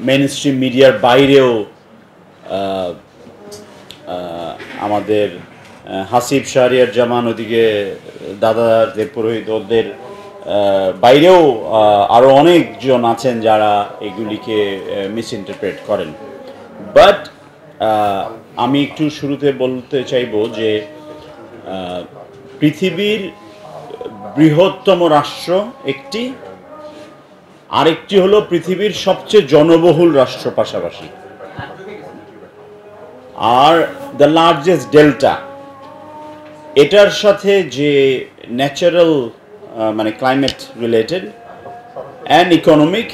Mainstream মিডিয়ার বাইরেও আমাদের হাসিব শাহরিয়ার জামান, ওদিকে দাদা দেব পুরোহিত, ওদের বাইরেও আরও অনেকজন আছেন যারা এগুলিকে মিসইন্টারপ্রেট করেন। বাট আমি একটু শুরুতে বলতে চাইব যে পৃথিবীর বৃহত্তম রাষ্ট্র একটি, আরেকটি হলো পৃথিবীর সবচেয়ে জনবহুল রাষ্ট্র পাশাপাশি, আর দ্য লার্জেস্ট ডেল্টা। এটার সাথে যে ন্যাচারাল মানে climate related and economic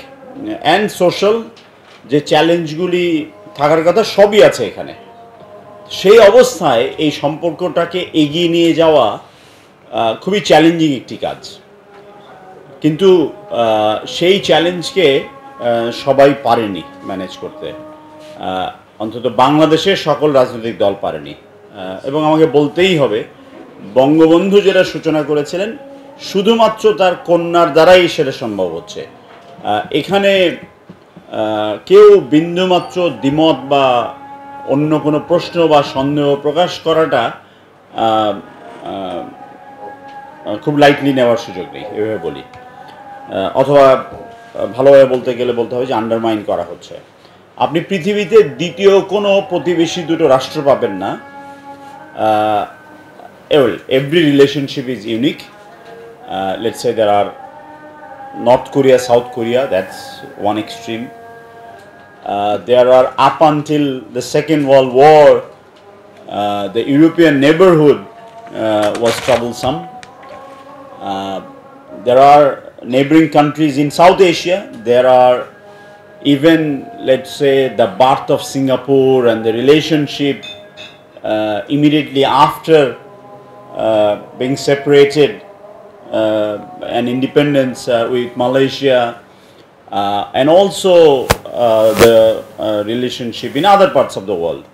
and social যে চ্যালেঞ্জগুলি থাকার কথা সবই আছে এখানে। সেই অবস্থায় এই সম্পর্কটাকে এগিয়ে নিয়ে যাওয়া খুবই চ্যালেঞ্জিং একটি কাজ। কিন্তু সেই চ্যালেঞ্জকে সবাই পারেনি ম্যানেজ করতে, অন্তত বাংলাদেশের সকল রাজনৈতিক দল পারেনি। এবং আমাকে বলতেই হবে, বঙ্গবন্ধু যেটা সূচনা করেছিলেন শুধুমাত্র তার কন্যার দ্বারাই সেটা সম্ভব হচ্ছে। এখানে কেউ বিন্দুমাত্র দ্বিমত বা অন্য কোনো প্রশ্ন বা সন্দেহ প্রকাশ করাটা খুব লাইটলি নেওয়ার সুযোগ নেই, এভাবে বলি। অথবা ভালোভাবে বলতে গেলে বলতে হবে যে আন্ডারমাইন করা হচ্ছে। আপনি পৃথিবীতে দ্বিতীয় কোনো প্রতিবেশী দুটো রাষ্ট্র পাবেন না। Every relationship is unique. Let's say there are North Korea, South Korea, that's one extreme. There are, up until the Second World War, the European neighborhood was troublesome. There are neighboring countries in South Asia. There are even, let's say, the birth of Singapore and the relationship immediately after being separated and independence with Malaysia, and also the relationship in other parts of the world,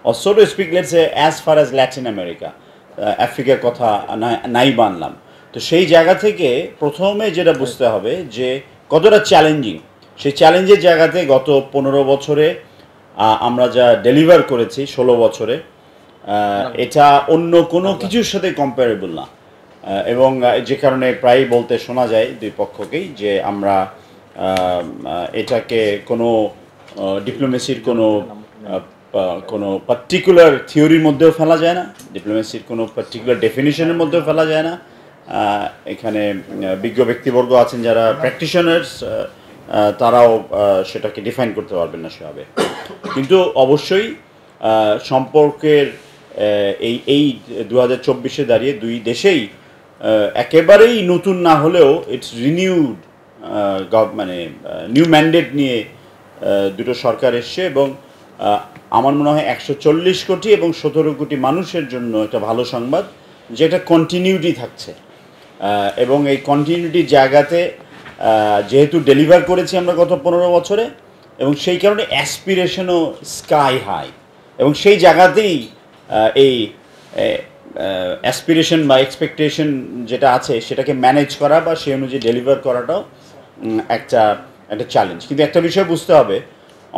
or so to speak, let's say as far as Latin America, আফ্রিকার কথা নাই বানলাম। তো সেই জায়গা থেকে প্রথমে যেটা বুঝতে হবে যে কতটা চ্যালেঞ্জিং, সেই চ্যালেঞ্জের জায়গাতে গত 15 বছরে আমরা যা ডেলিভার করেছি, 16 বছরে, এটা অন্য কোনো কিছুর সাথে কম্পারেবল না। এবং যে কারণে প্রায় বলতে শোনা যায় দুই পক্ষকেই যে আমরা এটাকে কোনো ডিপ্লোমেসির কোনো পার্টিকুলার থিওরির মধ্যেও ফেলা যায় না, ডিপ্লোমেসির কোনো পার্টিকুলার ডেফিনিশনের মধ্যেও ফেলা যায় না। এখানে বিজ্ঞ ব্যক্তিবর্গ আছেন যারা প্র্যাকটিশনার্স, তারাও সেটাকে ডিফাইন করতে পারবেন না সেভাবে। কিন্তু অবশ্যই সম্পর্কের এই 2024-এ দাঁড়িয়ে দুই দেশেই একেবারেই নতুন না হলেও ইটস রিনিউড, মানে নিউ ম্যান্ডেট নিয়ে দুটো সরকার এসছে। এবং আমার মনে হয় 140 কোটি এবং 17 কোটি মানুষের জন্য একটা ভালো সংবাদ যে একটা কন্টিনিউটি থাকছে। এবং এই কন্টিনিউটির জায়গাতে যেহেতু ডেলিভার করেছি আমরা গত 15 বছরে, এবং সেই কারণে অ্যাসপিরেশনও স্কাই হাই, এবং সেই জায়গাতেই এই অ্যাসপিরেশন বা এক্সপেকটেশন যেটা আছে সেটাকে ম্যানেজ করা বা সেই অনুযায়ী ডেলিভার করাটাও একটা চ্যালেঞ্জ। কিন্তু একটা বিষয় বুঝতে হবে,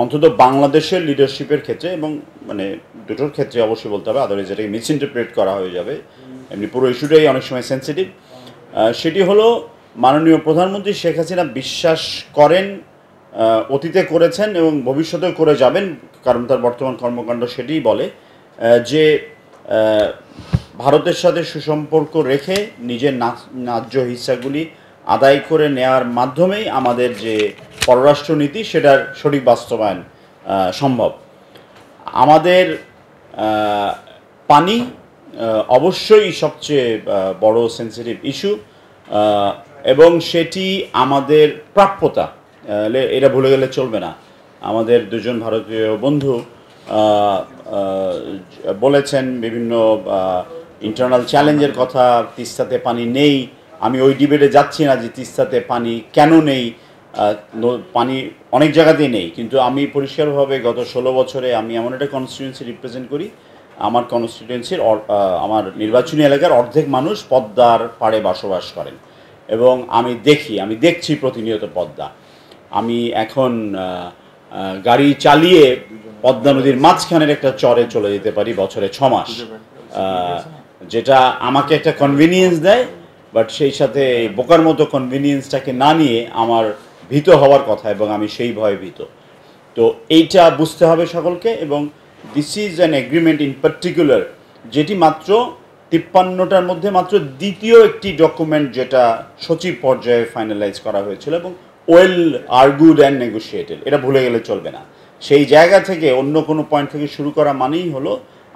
অন্তত বাংলাদেশের লিডারশিপের ক্ষেত্রে, এবং মানে দুটোর ক্ষেত্রে অবশ্যই বলতে হবে, আদারওয়াইজ এটাকে মিসইন্টারপ্রেট করা হয়ে যাবে, এমনি পুরো ইস্যুটাই অনেক সময় সেন্সিটিভ। সেটি হলো মাননীয় প্রধানমন্ত্রী শেখ হাসিনা বিশ্বাস করেন, অতীতে করেছেন এবং ভবিষ্যতেও করে যাবেন, কারণ তার বর্তমান কর্মকাণ্ড সেটিই বলে যে ভারতের সাথে সুসম্পর্ক রেখে নিজের ন্যায্য হিস্সাগুলি আদায় করে নেওয়ার মাধ্যমেই আমাদের যে পররাষ্ট্রনীতি সেটার সঠিক বাস্তবায়ন সম্ভব। আমাদের পানি অবশ্যই সবচেয়ে বড় সেন্সিটিভ ইস্যু, এবং সেটি আমাদের প্রাপ্যতা, এটা ভুলে গেলে চলবে না। আমাদের দুজন ভারতীয় বন্ধু বলেছেন বিভিন্ন ইন্টারনাল চ্যালেঞ্জের কথা, তিস্তাতে পানি নেই। আমি ওই ডিবেটে যাচ্ছি না যে তিস্তাতে পানি কেন নেই, পানি অনেক জায়গাতেই নেই। কিন্তু আমি পরিষ্কারভাবে গত 16 বছরে আমি এমন একটা কনস্টিটিউয়েন্সি রিপ্রেজেন্ট করি, আমার কনস্টিটিউয়েন্সির আমার নির্বাচনী এলাকার অর্ধেক মানুষ পদ্মার পাড়ে বসবাস করেন, এবং আমি দেখছি প্রতিনিয়ত পদ্মা। আমি এখন গাড়ি চালিয়ে পদ্মা নদীর মাঝখানের একটা চরে চলে যেতে পারি বছরে 6 মাস, যেটা আমাকে একটা কনভিনিয়েন্স দেয়, বাট সেই সাথে বোকার মতো কনভিনিয়েন্সটাকে না নিয়ে আমার ভীত হওয়ার কথা, এবং আমি সেই ভয়ে ভীত। তো এইটা বুঝতে হবে সকলকে, এবং this is an agreement in particular, যেটি মাত্র 53টার মধ্যে মাত্র দ্বিতীয় একটি ডকুমেন্ট যেটা সচিব পর্যায়ে ফাইনালাইজ করা হয়েছিল, এবং ওয়েল আর্গুড অ্যান্ড নেগোশিয়েটেড, এটা ভুলে গেলে চলবে না। সেই জায়গা থেকে অন্য কোনো পয়েন্ট থেকে শুরু করা মানেই হলো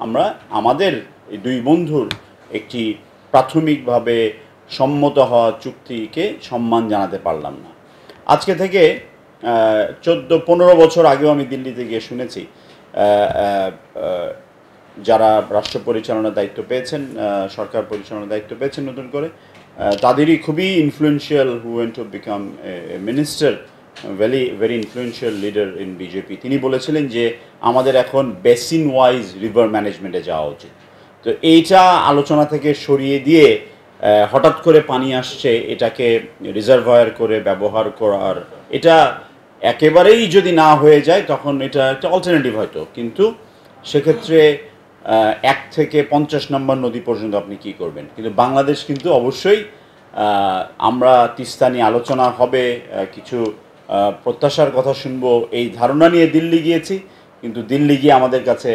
আমরা আমাদের এই দুই বন্ধুর একটি প্রাথমিকভাবে সম্মত হওয়া চুক্তিকে সম্মান জানাতে পারলাম না। আজকে থেকে 14-15 বছর আগেও আমি দিল্লিতে গিয়ে শুনেছি যারা রাষ্ট্র পরিচালনার দায়িত্ব পেয়েছেন, সরকার পরিচালনার দায়িত্ব পেয়েছেন নতুন করে, তাদেরই খুবই influential who went to become minister, very influential leader in BJP, তিনি বলেছিলেন যে আমাদের এখন বেসিন ওয়াইজ রিভার ম্যানেজমেন্টে যাওয়া উচিত। তো এইটা আলোচনা থেকে সরিয়ে দিয়ে হঠাৎ করে পানি আসছে এটাকে রিজার্ভয়ার করে ব্যবহার করার, এটা একেবারেই যদি না হয়ে যায় তখন এটা একটা অল্টারনেটিভ হয়তো, কিন্তু সেক্ষেত্রে 1 থেকে 50 নম্বর নদী পর্যন্ত আপনি কি করবেন। কিন্তু বাংলাদেশ কিন্তু অবশ্যই আমরা তিস্তা নিয়ে আলোচনা হবে, কিছু প্রত্যাশার কথা শুনবো, এই ধারণা নিয়ে দিল্লি গিয়েছি। কিন্তু দিল্লি গিয়ে আমাদের কাছে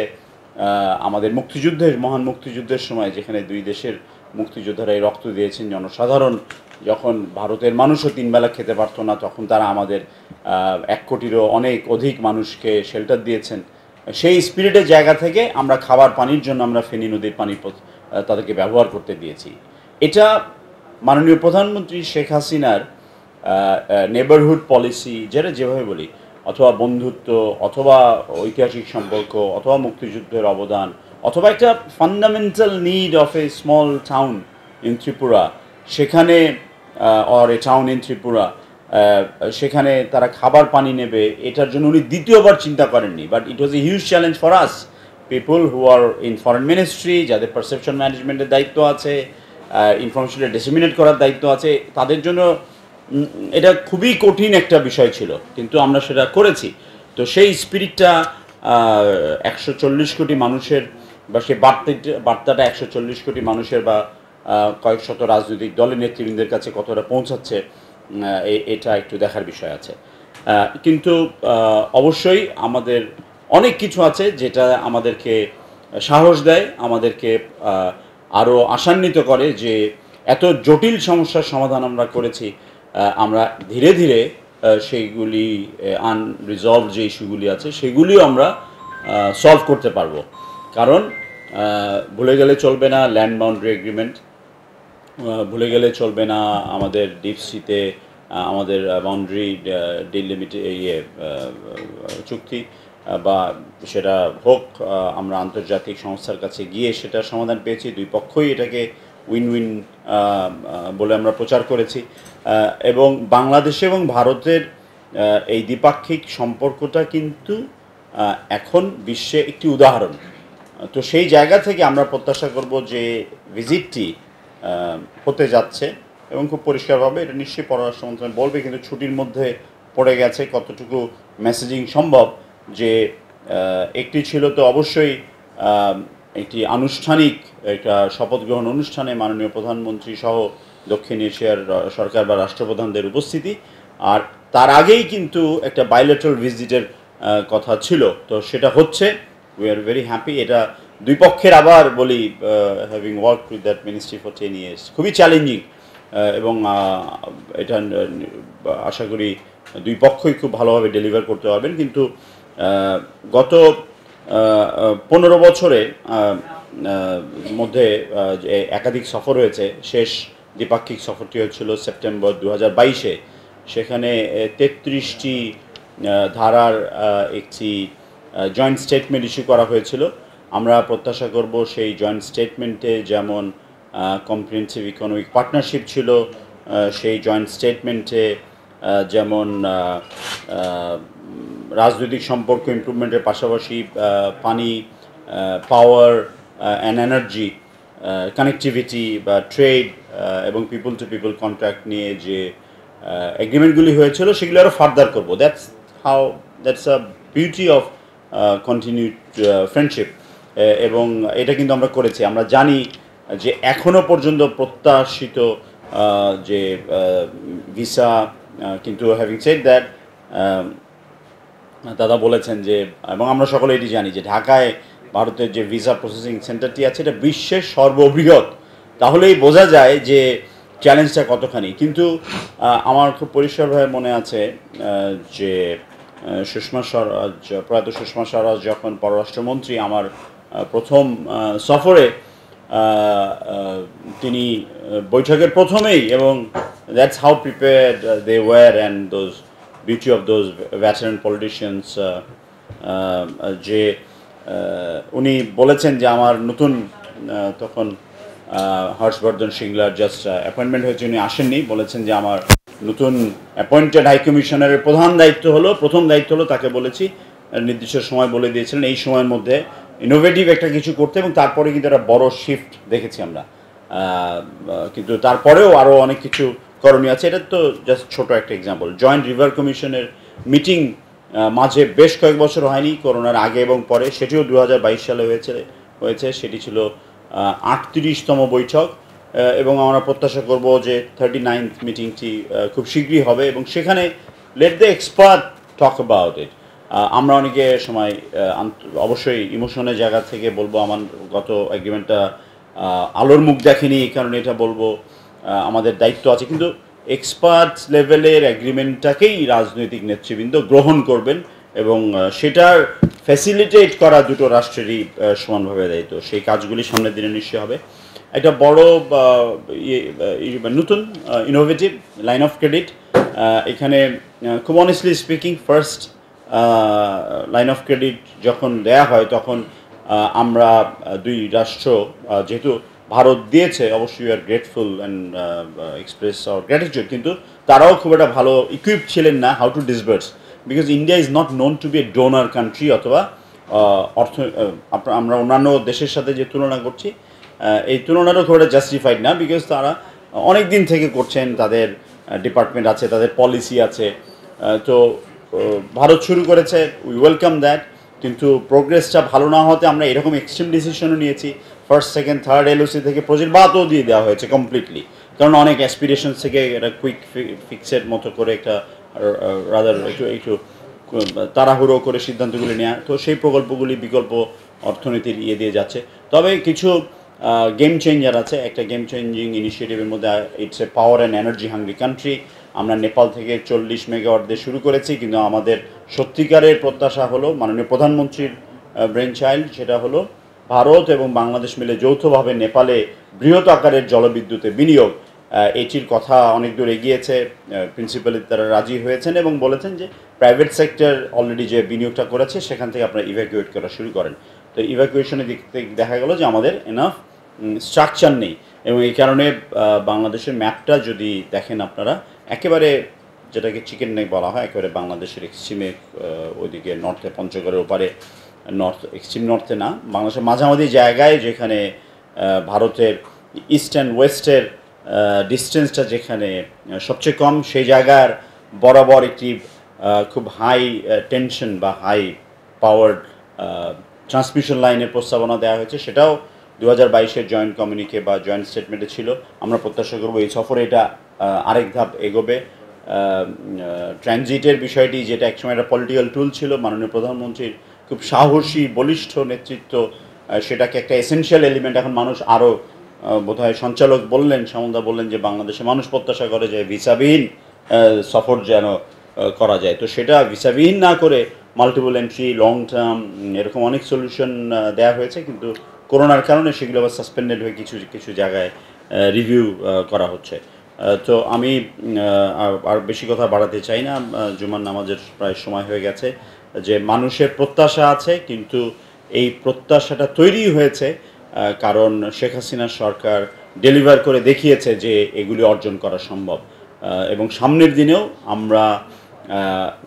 আমাদের মুক্তিযুদ্ধের, মহান মুক্তিযুদ্ধের সময় যেখানে দুই দেশের মুক্তিযোদ্ধারাই রক্ত দিয়েছেন, জনসাধারণ যখন ভারতের মানুষও 3 বেলা খেতে পারতো না, তখন তারা আমাদের 1 কোটিরও অনেক অধিক মানুষকে শেল্টার দিয়েছেন। সেই স্পিরিটের জায়গা থেকে আমরা খাবার পানির জন্য আমরা ফেনী নদীর পানি তাদেরকে ব্যবহার করতে দিয়েছি। এটা মাননীয় প্রধানমন্ত্রী শেখ হাসিনার নেবারহুড পলিসি, যেটা যেভাবে বলি, অথবা বন্ধুত্ব, অথবা ঐতিহাসিক সম্পর্ক, অথবা মুক্তিযুদ্ধের অবদান, অথবা একটা fundamental need of a small town in Tripura, সেখানে or a town in Tripura, সেখানে তারা খাবার পানি নেবে, এটার জন্য উনি দ্বিতীয়বার চিন্তা করেননি। But it was a huge challenge for us people who are in foreign ministry, যাদের পারসেপশন ম্যানেজমেন্টের দায়িত্ব আছে, ইনফরমেশনটা ডিসেমিনেট করার দায়িত্ব আছে, তাদের জন্য এটা খুবই কঠিন একটা বিষয় ছিল, কিন্তু আমরা সেটা করেছি। তো সেই স্পিরিটটা 140 কোটি মানুষের, বা সেই বার্তাটা 140 কোটি মানুষের বা কয়েক শত রাজনৈতিক দলের নেতৃবৃন্দের কাছে কতটা পৌঁছাচ্ছে, এটা একটু দেখার বিষয় আছে। কিন্তু অবশ্যই আমাদের অনেক কিছু আছে যেটা আমাদেরকে সাহস দেয়, আমাদেরকে আরও আশান্বিত করে যে এত জটিল সমস্যার সমাধান আমরা করেছি, আমরা ধীরে ধীরে সেইগুলি আনরিজলভ যে ইস্যুগুলি আছে সেগুলিও আমরা সলভ করতে পারবো। কারণ ভুলে গেলে চলবে না ল্যান্ড বাউন্ডারি এগ্রিমেন্ট, ভুলে গেলে চলবে না আমাদের ডিপ সিতে আমাদের বাউন্ডারি ডিলিমিটে চুক্তি, বা সেটা হোক আমরা আন্তর্জাতিক সংস্থার কাছে গিয়ে সেটার সমাধান পেয়েছি, দুই পক্ষই এটাকে উইন উইন বলে আমরা প্রচার করেছি। এবং বাংলাদেশ এবং ভারতের এই দ্বিপাক্ষিক সম্পর্কটা কিন্তু এখন বিশ্বে একটি উদাহরণ। তো সেই জায়গা থেকে আমরা প্রত্যাশা করব যে ভিজিটটি হতে যাচ্ছে, এবং খুব পরিষ্কারভাবে এটা নিশ্চয়ই পররাষ্ট্র মন্ত্রণালয় বলবে, কিন্তু ছুটির মধ্যে পড়ে গেছে কতটুকু মেসেজিং সম্ভব। যে একটি ছিল তো অবশ্যই একটি আনুষ্ঠানিক একটা শপথ গ্রহণ অনুষ্ঠানে মাননীয় প্রধানমন্ত্রী সহ দক্ষিণ এশিয়ার সরকার বা রাষ্ট্রপ্রধানদের উপস্থিতি, আর তার আগেই কিন্তু একটা বাইলেটারাল ভিজিটের কথা ছিল। তো সেটা হচ্ছে, উই আর ভেরি হ্যাপি। এটা দুই পক্ষের, আবার বলি, having work with that ministry for 10 years, খুবই চ্যালেঞ্জিং, এবং এটা আশা করি দুই পক্ষই খুব ভালোভাবে ডেলিভার করতে পারবেন। কিন্তু গত 15 বছরে মধ্যে একাধিক সফর হয়েছে। শেষ দ্বিপাক্ষিক সফরটি হয়েছিল সেপ্টেম্বর 2022-এ। সেখানে 33টি ধারার একটি জয়েন্ট স্টেটমেন্ট ইস্যু করা হয়েছিল। আমরা প্রত্যাশা করব সেই জয়েন্ট স্টেটমেন্টে যেমন কম্প্রিহেনসিভ ইকোনমিক পার্টনারশিপ ছিল, সেই জয়েন্ট স্টেটমেন্টে যেমন রাজনৈতিক সম্পর্ক ইমপ্রুভমেন্টের পাশাপাশি পানি, পাওয়ার অ্যান্ড এনার্জি, কানেক্টিভিটি বা ট্রেড এবং পিপল টু পিপল কন্ট্রাক্ট নিয়ে যে এগ্রিমেন্টগুলি হয়েছিল সেগুলো আরও ফার্দার করবো। That's how that's a beauty of continued friendship. এবং এটা কিন্তু আমরা করেছি। আমরা জানি যে এখনও পর্যন্ত প্রত্যাশিত যে ভিসা, কিন্তু হ্যাভিং সেড দ্যাট, দাদা বলেছেন যে, এবং আমরা সকলে এটি জানি যে ঢাকায় ভারতের যে ভিসা প্রসেসিং সেন্টারটি আছে এটা বিশ্বের সর্ববৃহৎ। তাহলেই বোঝা যায় যে চ্যালেঞ্জটা কতখানি। কিন্তু আমার খুব পরিষ্কারভাবে মনে আছে যে সুষমা স্বরাজ, প্রয়াত সুষমা স্বরাজ যখন পররাষ্ট্রমন্ত্রী, আমার প্রথম সফরে তিনি বৈঠকের প্রথমেই, এবং that's how prepared they were and those beauty of those veteran politicians, যে উনি বলেছেন যে আমার নতুন, তখন হর্ষবর্ধন শ্রিংলার জাস্ট অ্যাপয়েন্টমেন্ট হয়েছে, উনি আসেননি, বলেছেন যে আমার নতুন অ্যাপয়েন্টেড হাই কমিশনারের প্রথম দায়িত্ব হলো তাকে বলেছি, নির্দিষ্ট সময় বলে দিয়েছিলেন এই সময়ের মধ্যে ইনোভেটিভ একটা কিছু করতে, এবং তারপরে কিন্তু একটা বড় শিফট দেখেছি আমরা। কিন্তু তারপরেও আরও অনেক কিছু করণীয় আছে। এটা তো জাস্ট ছোট একটা এক্সাম্পল। জয়েন্ট রিভার কমিশনের মিটিং মাঝে বেশ কয়েক বছর হয়নি, করোনার আগে এবং পরে, সেটিও 2022 সালে হয়েছে। সেটি ছিল 38তম বৈঠক, এবং আমরা প্রত্যাশা করব যে 39th মিটিংটি খুব শীঘ্রই হবে, এবং সেখানে let the expert talk about it. আমরা অনেকে সময় অবশ্যই ইমোশনের জায়গা থেকে বলবো আমার গত এগ্রিমেন্টটা আলোর মুখ দেখেনি, এই কারণে এটা বলবো, আমাদের দায়িত্ব আছে, কিন্তু এক্সপার্ট লেভেলের এগ্রিমেন্টটাকেই রাজনৈতিক নেতৃবৃন্দ গ্রহণ করবেন, এবং সেটার ফ্যাসিলিটেট করা দুটো রাষ্ট্রেরই সমানভাবে দায়িত্ব। সেই কাজগুলি সামনের দিনে নিশ্চয় হবে। একটা বড় নতুন ইনোভেটিভ লাইন অফ ক্রেডিট এখানে, খুব honestly speaking, first line of credit যখন দেয়া হয় তখন আমরা দুই রাষ্ট্র, যেহেতু ভারত দিয়েছে, অবশ্যই we are grateful and express our gratitude, কিন্তু তারাও খুব একটা ভালো ইকুইপড ছিলেন না how to disburse, because India is not known to be a donor country, অথবা আমরা অন্যান্য দেশের সাথে যে তুলনা করছি এই তুলনারও খুব একটা জাস্টিফাইড না, বিকজ তারা অনেক দিন থেকে করছেন, তাদের ডিপার্টমেন্ট আছে, তাদের পলিসি আছে। তো ভারত শুরু করেছে, উই ওয়েলকাম দ্যাট, কিন্তু প্রোগ্রেসটা ভালো না হতে আমরা এরকম এক্সট্রিম ডিসিশনও নিয়েছি। ফার্স্ট, সেকেন্ড, থার্ড এলওসি থেকে প্রজেক্ট বাদও দিয়ে দেওয়া হয়েছে কমপ্লিটলি, কারণ অনেক অ্যাসপিরেশন থেকে এটা কুইক ফিক্সের মতো করে একটা রাদার একটু তাড়াহুড়ো করে সিদ্ধান্তগুলি নেওয়া, তো সেই প্রকল্পগুলি বিকল্প অর্থনীতির ইয়ে দিয়ে যাচ্ছে। তবে কিছু গেম চেঞ্জার আছে। একটা গেম চেঞ্জিং ইনিশিয়েটিভের মধ্যে it's a power and energy hungry country. আমরা নেপাল থেকে 40 মেগাওয়াট দিয়ে শুরু করেছি, কিন্তু আমাদের সত্যিকারের প্রত্যাশা হলো, মাননীয় প্রধানমন্ত্রীর ব্রেন চাইল্ড, সেটা হলো ভারত এবং বাংলাদেশ মিলে যৌথভাবে নেপালে বৃহৎ আকারের জলবিদ্যুতে বিনিয়োগ। এটির কথা অনেক দূর এগিয়েছে, প্রিন্সিপালি তারা রাজি হয়েছেন এবং বলেছেন যে প্রাইভেট সেক্টর অলরেডি যে বিনিয়োগটা করেছে সেখান থেকে আপনারা ইভ্যাকুয়েট করা শুরু করেন। তো ইভ্যাকুয়েশনের দিক থেকে দেখা গেল যে আমাদের এনাফ স্ট্রাকচার নেই, এবং এই কারণে বাংলাদেশের ম্যাপটা যদি দেখেন আপনারা, একেবারে যেটাকে চিকেন নেক বলা হয়, একেবারে বাংলাদেশের এক্সট্রিমে ওইদিকে নর্থে, পঞ্চগড়ের ওপারে, নর্থ এক্সট্রিম নর্থে না, বাংলাদেশের মাঝামাঝি জায়গায়, যেখানে ভারতের ইস্ট অ্যান্ড ওয়েস্টের ডিস্টেন্সটা যেখানে সবচেয়ে কম, সেই জায়গার বরাবর একটি খুব হাই টেনশন বা হাই পাওয়ার্ড ট্রান্সমিশন লাইনের প্রস্তাবনা দেওয়া হয়েছে। সেটাও 2022-এর জয়েন্ট কমিউনিকে বা জয়েন্ট স্টেটমেন্টে ছিল। আমরা প্রত্যাশা করব এই সফরে এটা আরেক ধাপ এগোবে। ট্রানজিটের বিষয়টি, যেটা একসময় একটা পলিটিক্যাল টুল ছিল, মাননীয় প্রধানমন্ত্রীর খুব সাহসী বলিষ্ঠ নেতৃত্ব, সেটাকে একটা এসেনশিয়াল এলিমেন্ট এখন মানুষ আরও, বোধহয় সঞ্চালক বললেন, সামন্দা বললেন যে বাংলাদেশে মানুষ প্রত্যাশা করে যে ভিসাবিহীন সফর যেন করা যায়। তো সেটা ভিসাবিহীন না করে মাল্টিপল এন্ট্রি, লং টার্ম, এরকম অনেক সলিউশন দেওয়া হয়েছে, কিন্তু করোনার কারণে সেগুলো আবার সাসপেন্ডেড হয়ে কিছু কিছু জায়গায় রিভিউ করা হচ্ছে। তো আমি আর বেশি কথা বাড়াতে চাই না, জুমার নামাজের প্রায় সময় হয়ে গেছে। যে মানুষের প্রত্যাশা আছে, কিন্তু এই প্রত্যাশাটা তৈরি হয়েছে কারণ শেখ হাসিনার সরকার ডেলিভার করে দেখিয়েছে যে এগুলি অর্জন করা সম্ভব, এবং সামনের দিনেও আমরা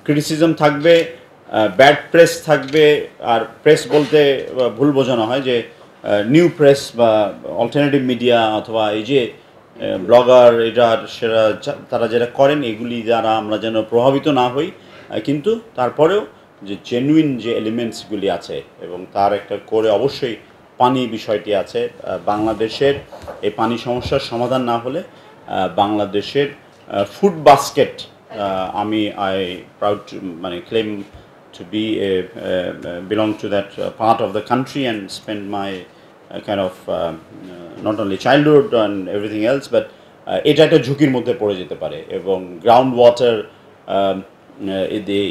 ক্রিটিসিজম থাকবে, ব্যাড প্রেস থাকবে। আর প্রেস বলতে ভুল বোঝানো হয় যে নিউ প্রেস বা অল্টারনেটিভ মিডিয়া অথবা এই যে ব্লগার, এটা সেটা তারা যেটা করেন, এগুলি দ্বারা আমরা যেন প্রভাবিত না হই, কিন্তু তারপরেও যে জেনুইন যে এলিমেন্টসগুলি আছে এবং তার একটা করে অবশ্যই পানি বিষয়টি আছে। বাংলাদেশের এই পানি সমস্যার সমাধান না হলে বাংলাদেশের ফুড বাস্কেট, আমি আই প্রাউড মানে claim to be belong to that part of the country and spend my kind of not only childhood and everything else, but এটা একটা ঝুঁকির মধ্যে পড়ে যেতে পারে এবং গ্রাউন্ড ওয়াটার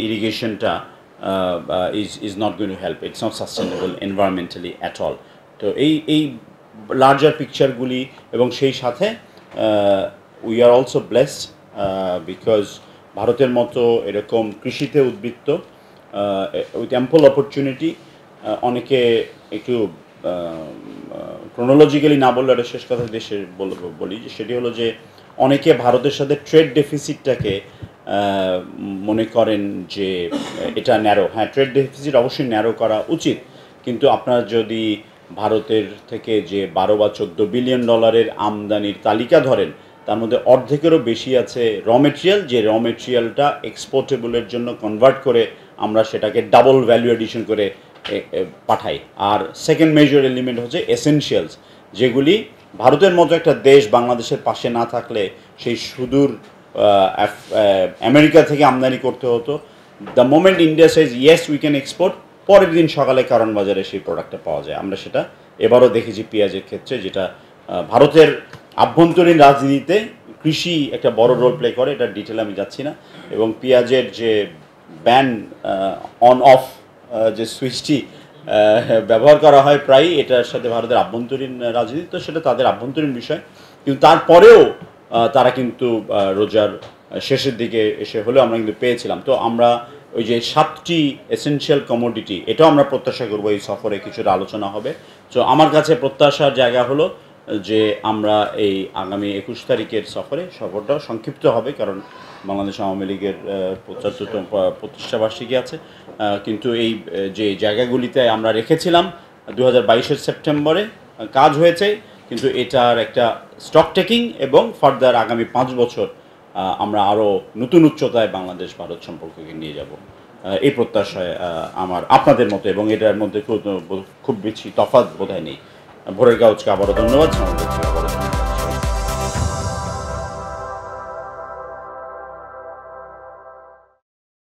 ইরিগেশনটা is not going to help. It's not sustainable environmentally at all. তো এই লার্জার পিকচারগুলি এবং সেই সাথে we are also blessed because ভারতের মতো এরকম কৃষিতে উদ্বৃত্ত উইথ অ্যাম্পল অপরচুনিটি, অনেকে একটু ক্রোনোলজিক্যালি না বললে একটা শেষ কথা দেশে বলি যে সেটি হলো যে অনেকে ভারতের সাথে ট্রেড ডেফিসিটটাকে মনে করেন যে এটা ন্যারো। হ্যাঁ, ট্রেড ডেফিসিট অবশ্যই ন্যারো করা উচিত, কিন্তু আপনার যদি ভারতের থেকে যে 12 বা 14 বিলিয়ন ডলারের আমদানির তালিকা ধরেন, তার মধ্যে অর্ধেকেরও বেশি আছে র মেটেরিয়াল, যে র মেটেরিয়ালটা এক্সপোর্টেবলের জন্য কনভার্ট করে আমরা সেটাকে ডাবল ভ্যালু এডিশন করে পাঠাই। আর সেকেন্ড মেজর এলিমেন্ট হচ্ছে এসেনশিয়ালস, যেগুলি ভারতের মতো একটা দেশ বাংলাদেশের পাশে না থাকলে সেই সুদূর আমেরিকা থেকে আমদানি করতে হতো। The moment India Sage yes we can export, পরের দিন সকালে কারণ বাজারে সেই প্রোডাক্টটা পাওয়া যায়। আমরা সেটা এবারও দেখেছি পেঁয়াজের ক্ষেত্রে, যেটা ভারতের আভ্যন্তরীণ রাজনীতিতে কৃষি একটা বড় রোল প্লে করে, এটা ডিটেলে আমি যাচ্ছি না। এবং পেঁয়াজের যে ব্যান অন অফ যে সুইচটি ব্যবহার করা হয় প্রায়ই, এটার সাথে ভারতের আভ্যন্তরীণ রাজনীতি, তো সেটা তাদের আভ্যন্তরীণ বিষয়। কিন্তু তারপরেও তারা কিন্তু রোজার শেষের দিকে এসে হলেও আমরা কিন্তু পেয়েছিলাম। তো আমরা ওই যে 7টি এসেনশিয়াল কমোডিটি, এটাও আমরা প্রত্যাশা করবো এই সফরে কিছুটা আলোচনা হবে। তো আমার কাছে প্রত্যাশার জায়গা হলো যে আমরা এই আগামী 21 তারিখের সফরটা সংক্ষিপ্ত হবে, কারণ বাংলাদেশ আওয়ামী লীগের 75তম প্রতিষ্ঠাবার্ষিকী আছে। কিন্তু এই যে জায়গাগুলিতে আমরা রেখেছিলাম 2022-এর সেপ্টেম্বরে কাজ হয়েছে, কিন্তু এটার একটা স্টক টেকিং এবং ফার্দার আগামী 5 বছর আমরা আরও নতুন উচ্চতায় বাংলাদেশ ভারত সম্পর্ককে নিয়ে যাব, এই প্রত্যাশায় আমার আপনাদের মতো, এবং এটার মধ্যে খুব বেশি তফাৎ বোধহয় নেই। ভোরের কাগজকে আবারও ধন্যবাদ।